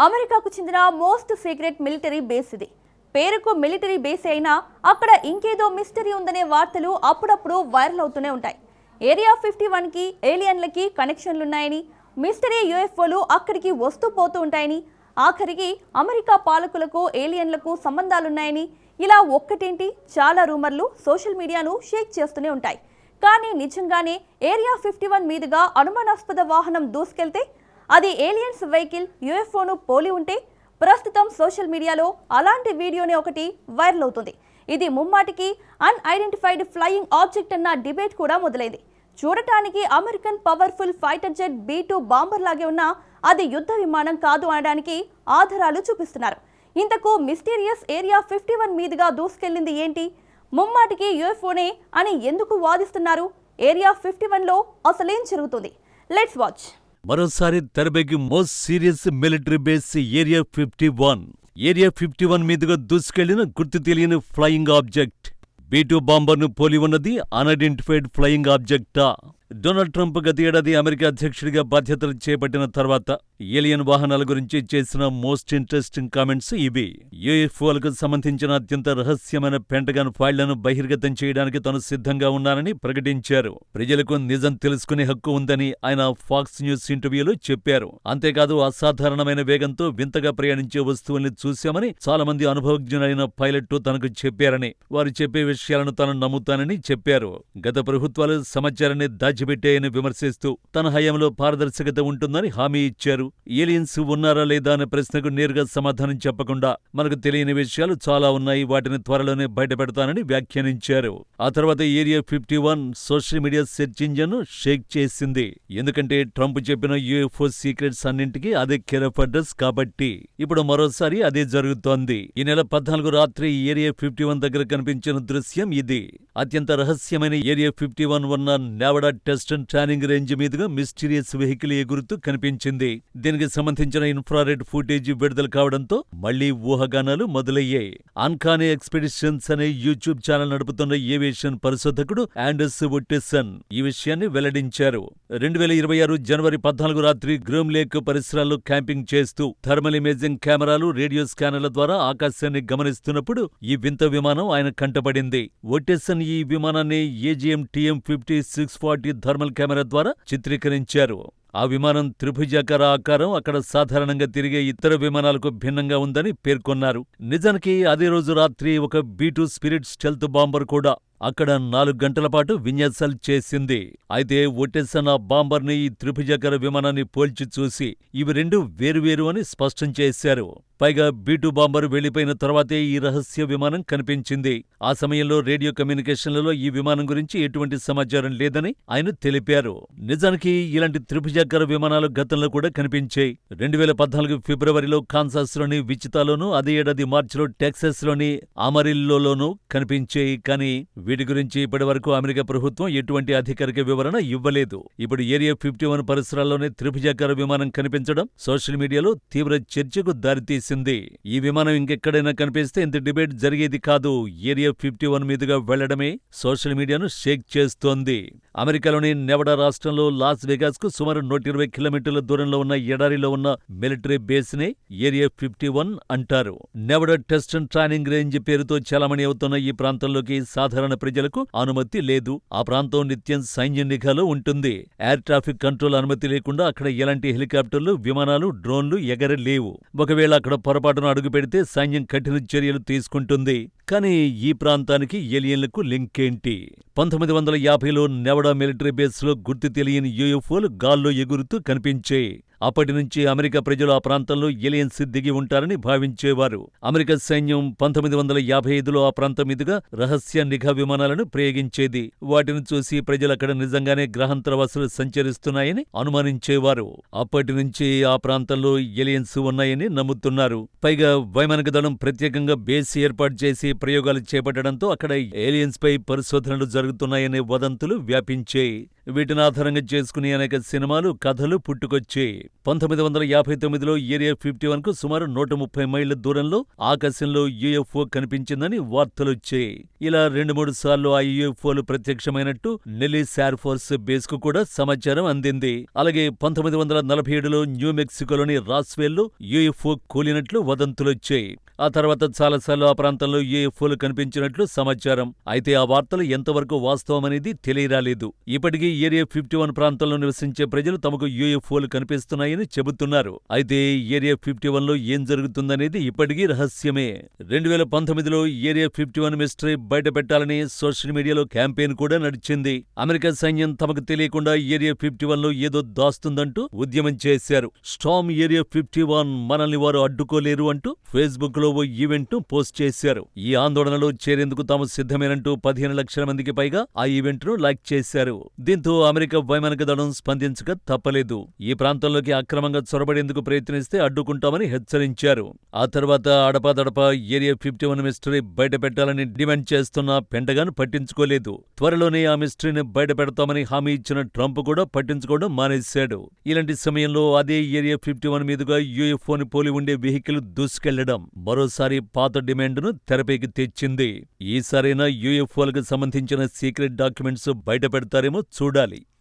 అమెరికాకు చెందిన most secret military base ఇది. పేరుకు మిలిటరీ బేస్ అయినా అక్కడ ఇంకేదో మిస్టరీ ఉందనే వార్తలు అప్పుడప్పుడు వైరల్ అవుతూనే ఉంటాయి. ఏరియా 51కి ఏలియన్లకి కనెక్షన్లున్నాయని, మిస్టరీ యూఎఫ్ఓలు అక్కడికి వస్తూ పోతూ ఉంటాయని, ఆఖరికి అమెరికా పాలకులకు ఏలియన్లకు సంబంధాలున్నాయని, ఇలా ఒక్కటేంటి చాలా రూమర్లు సోషల్ మీడియాను షేక్ చేస్తూనే ఉంటాయి. కానీ నిజంగానే ఏరియా 51 మీదుగా అనుమానాస్పద వాహనం దూసుకెళ్తే అది ఏలియన్స్ వెహికల్ యూఎఫ్ఓను పోలి ఉంటే ప్రస్తుతం సోషల్ మీడియాలో అలాంటి వీడియోనే ఒకటి వైరల్ అవుతుంది. ఇది ముమ్మాటికి అన్ఐడెంటిఫైడ్ ఫ్లయింగ్ ఆబ్జెక్ట్ అన్న డిబేట్ కూడా మొదలైంది. చూడటానికి American powerful fighter jet B-2 bomber లాగే ఉన్నా అది యుద్ధ విమానం కాదు అనడానికి ఆధారాలు చూపిస్తున్నారు. ఇంతకు మిస్టీరియస్ ఏరియా 51 మీదుగా దూసుకెళ్లింది ఏంటి? ముమ్మాటికి యూఎఫ్ఓనే అని ఎందుకు వాదిస్తున్నారు? ఏరియా 51లో అసలేం జరుగుతుంది? Let's watch. మరోసారి తెరపైకి most serious military base area 51. Area 51 మీదుగా దూసుకెళ్లిన గుర్తు తెలియని ఫ్లయింగ్ ఆబ్జెక్ట్. B-2 బాంబర్ను పోలి ఉన్నది అన్ఐడెంటిఫైడ్ ఫ్లయింగ్ ఆబ్జెక్టా? డొనాల్డ్ ట్రంప్ గత ఏడాది అమెరికా అధ్యక్షుడిగా బాధ్యతలు చేపట్టిన తర్వాత ఏలియన్ వాహనాల గురించి చేసిన మోస్ట్ ఇంట్రెస్టింగ్ కామెంట్స్ ఇవి. యూఎఫ్ఓలకు సంబంధించిన అత్యంత రహస్యమైన పెంటగాన్ ఫైళ్లను బహిర్గతం చేయడానికి తాను సిద్ధంగా ఉన్నానని ప్రకటించారు. ప్రజలకు నిజం తెలుసుకునే హక్కు ఉందని ఆయన ఫాక్స్ న్యూస్ ఇంటర్వ్యూలో చెప్పారు. అంతేకాదు అసాధారణమైన వేగంతో వింతగా ప్రయాణించే వస్తువుల్ని చూశామని చాలా మంది అనుభవజ్ఞులైన పైలట్లు తనకు చెప్పారని, వారు చెప్పే విషయాలను తాను నమ్ముతానని చెప్పారు. గత ప్రభుత్వాలు సమాచారాన్ని దాచిపెట్టాయని విమర్శిస్తూ తన హయాంలో పారదర్శకత ఉంటుందని హామీ ఇచ్చారు. ఏలియన్స్ ఉన్నారా లేదా అనే ప్రశ్నకు నేరుగా సమాధానం చెప్పకుండా మనకు తెలియని విషయాలు చాలా ఉన్నాయి, వాటిని త్వరలోనే బయటపెడతానని వ్యాఖ్యానించారు. ఆ తర్వాత area 51 social media search engine shake చేసింది. ఎందుకంటే ట్రంప్ చెప్పిన యూఎఫ్ఓ సీక్రెట్స్ అన్నింటికీ అదే కేర్ ఆఫ్ అడ్రస్ కాబట్టి. ఇప్పుడు మరోసారి అదే జరుగుతోంది. ఈ నెల 14 రాత్రి ఏరియా 51 దగ్గర కనిపించిన దృశ్యం ఇది. అత్యంత రహస్యమైన ఏరియా 51 ఉన్న నెవడా టెస్ట్ అండ్ ట్రైనింగ్ రేంజ్ మీదుగా మిస్టీరియస్ వెహికల్ ఎగురుతూ కనిపించింది. దీనికి సంబంధించిన ఇన్ఫ్రారెడ్ ఫుటేజ్ విడుదల కావడంతో మళ్లీ ఊహాగానాలు మొదలయ్యాయి. అన్కానీ ఎక్స్పెడిషన్స్ అనే యూట్యూబ్ ఛానల్ నడుపుతున్న ఏవియేషన్ పరిశోధకుడు ఆండర్స్ వుట్టెసన్ ఈ విషయాన్ని వెల్లడించారు. 2026 జనవరి 14 రాత్రి గ్రూమ్ లేక్ పరిసరాల్లో క్యాంపింగ్ చేస్తూ థర్మల్ ఇమేజింగ్ కెమెరాలు, రేడియో స్కానర్ల ద్వారా ఆకాశాన్ని గమనిస్తున్నప్పుడు ఈ వింత విమానం ఆయన కంటపడింది. వుట్టెసన్ ఈ విమానాన్ని AGM TM-50 640 థర్మల్ కెమెరా ద్వారా చిత్రీకరించారు. ఆ విమానం త్రిభుజాకార ఆకారం అక్కడ సాధారణంగా తిరిగే ఇతర విమానాలకు భిన్నంగా ఉందని పేర్కొన్నారు. నిజానికి అదే రోజు రాత్రి ఒక B-2 స్పిరిట్ స్టెల్త్ బాంబర్ కూడా అక్కడ 4 గంటల పాటు విన్యాసాలు చేసింది. అయితే వుట్టెసన్ ఆ బాంబర్ని ఈ త్రిభుజాకార విమానాన్ని పోల్చి చూసి ఇవి రెండు వేరువేరు అని స్పష్టం చేశారు. పైగా B-2 బాంబర్ వెళ్లిపోయిన తర్వాతే ఈ రహస్య విమానం కనిపించింది. ఆ సమయంలో రేడియో కమ్యూనికేషన్లలో ఈ విమానం గురించి ఎటువంటి సమాచారం లేదని ఆయన తెలిపారు. నిజానికి ఇలాంటి త్రిభుజాకార విమానాలు గతంలో కూడా కనిపించాయి. 2014 ఫిబ్రవరిలో కాన్సాస్లోని విచితాలోనూ, అదే ఏడాది మార్చిలో టెక్సాస్లోని అమరిల్లోనూ కనిపించాయి. కానీ వీటి గురించి ఇప్పటి వరకు అమెరికా ప్రభుత్వం ఎటువంటి అధికారిక వివరణ ఇవ్వలేదు. ఇప్పుడు ఏరియా 51 పరిసరాల్లోనే త్రిభుజాకార విమానం కనిపించడం సోషల్ మీడియాలో తీవ్ర చర్చకు దారితీసింది. ఈ విమానం ఇంకెక్కడైనా కనిపిస్తే ఇంత డిబేట్ జరిగేది కాదు. ఏరియా 51 మీదుగా వెళ్లడమే సోషల్ మీడియాను షేక్ చేస్తోంది. అమెరికాలోని నెవడా రాష్ట్రంలో లాస్ వెగాస్ కు సుమారు 120 కిలోమీటర్ల దూరంలో ఉన్న ఎడారిలో ఉన్న మిలిటరీ బేస్ నే ఏరియా 51 అంటారు. నెవడా టెస్ట్ అండ్ ట్రైనింగ్ రేంజ్ పేరుతో చలామణి అవుతున్న ఈ ప్రాంతంలోకి సాధారణ ప్రజలకు అనుమతి లేదు. ఆ ప్రాంతం నిత్యం సైన్య నిఘాలో ఉంటుంది. ఎయిర్ ట్రాఫిక్ కంట్రోల్ అనుమతి లేకుండా అక్కడ ఎలాంటి హెలికాప్టర్లు, విమానాలు, డ్రోన్లు ఎగరలేవు. ఒకవేళ అక్కడ పొరపాటున అడుగు పెడితే సైన్యం కఠిన చర్యలు తీసుకుంటుంది. కానీ ఈ ప్రాంతానికి ఏలియన్లకు లింక్ ఏంటి? 1950లో నెవడా మిలిటరీ బేస్లో గుర్తు తెలియని యూఎఫ్ఓలు గాల్లో ఎగురుతూ కనిపించాయి. అప్పటి నుంచి అమెరికా ప్రజలు ఆ ప్రాంతంలో ఏలియన్స్ దిగి ఉంటారని భావించేవారు. అమెరికా సైన్యం 1955లో ఆ ప్రాంతం మీదుగా రహస్య నిఘా విమానాలను ప్రయోగించేది. వాటిని చూసి ప్రజలు అక్కడ నిజంగానే గ్రహాంతరవాసులు సంచరిస్తున్నాయని అనుమానించేవారు. అప్పటి నుంచి ఆ ప్రాంతంలో ఏలియన్స్ ఉన్నాయని నమ్ముతున్నారు. పైగా వైమానిక దళం ప్రత్యేకంగా బేస్ ఏర్పాటు చేసి ప్రయోగాలు చేపట్టడంతో అక్కడ ఏలియన్స్ పై పరిశోధనలు జరుగుతున్నాయనే వదంతులు వ్యాపించాయి. వీటిని ఆధారంగా చేసుకుని అనేక సినిమాలు, కథలు పుట్టుకొచ్చాయి. 1959లో ఏరియా 51కు సుమారు 130 మైళ్ల దూరంలో ఆకాశంలో యూఎఫ్ఓ కనిపించిందని వార్తలొచ్చాయి. ఇలా 2-3 సార్లు ఆ యూఎఫ్ఓలు ప్రత్యక్షమైనట్టు నెల్లీస్ ఎయిర్ ఫోర్స్ బేస్ కు కూడా సమాచారం అందింది. అలాగే 1947లో న్యూ మెక్సికోలోని రాస్వేల్లో యూఎఫ్ఓ కూలినట్లు వదంతులొచ్చాయి. ఆ తర్వాత చాలాసార్లు ఆ ప్రాంతంలో యూఎఫ్ఓలు కనిపించినట్లు సమాచారం. అయితే ఆ వార్తలు ఎంతవరకు వాస్తవమనేది తెలియరాలేదు. ఇప్పటికీ ఏరియా 51 ప్రాంతంలో నివసించే ప్రజలు తమకు యూఎఫ్ఓలు కనిపిస్తున్నాయని చెబుతున్నారు. అయితే ఏరియా 51లో ఏం జరుగుతుందనేది ఇప్పటికీ రహస్యమే. 2019లో ఏరియా 51 మిస్టరీ బయటపెట్టాలని సోషల్ మీడియాలో క్యాంపెయిన్ కూడా నడిచింది. అమెరికా సైన్యం తమకు తెలియకుండా ఏరియా 51లో ఏదో దాస్తుందంటూ ఉద్యమం చేశారు. స్టార్మ్ ఏరియా 51, మనల్ని వారు అడ్డుకోలేరు అంటూ ఫేస్బుక్ లో ఓ ఈవెంట్ ను పోస్ట్ చేశారు. ఈ ఆందోళనలో చేరేందుకు తాము సిద్ధమేనంటూ 15 లక్షల మందికి పైగా ఆ ఈవెంట్ ను లైక్ చేశారు. దీంతో అమెరికా వైమానిక దళం స్పందించక తప్పలేదు. ఈ ప్రాంతంలోకి అక్రమంగా చొరబడేందుకు ప్రయత్నిస్తే అడ్డుకుంటామని హెచ్చరించారు. ఆ తర్వాత అడపాదడపా ఏరియా 51 మిస్టరీ బయటపెట్టాలని డిమాండ్ చేస్తున్న పెంటగాన్ పట్టించుకోలేదు. త్వరలోనే ఆ మిస్టరీని బయటపెడతామని హామీ ఇచ్చిన ట్రంప్ కూడా పట్టించుకోవడం మానేశాడు. ఇలాంటి సమయంలో అదే ఏరియా 51 మీదుగా యూఎఫ్ఓని పోలి ఉండే వెహికల్ దూసుకెళ్లడం మరోసారి పాత డిమాండ్ను తెరపైకి తెచ్చింది. ఈసారైనా యూఎఫ్ఓలకు సంబంధించిన సీక్రెట్ డాక్యుమెంట్స్ బయటపెడతారేమో చూడాలి.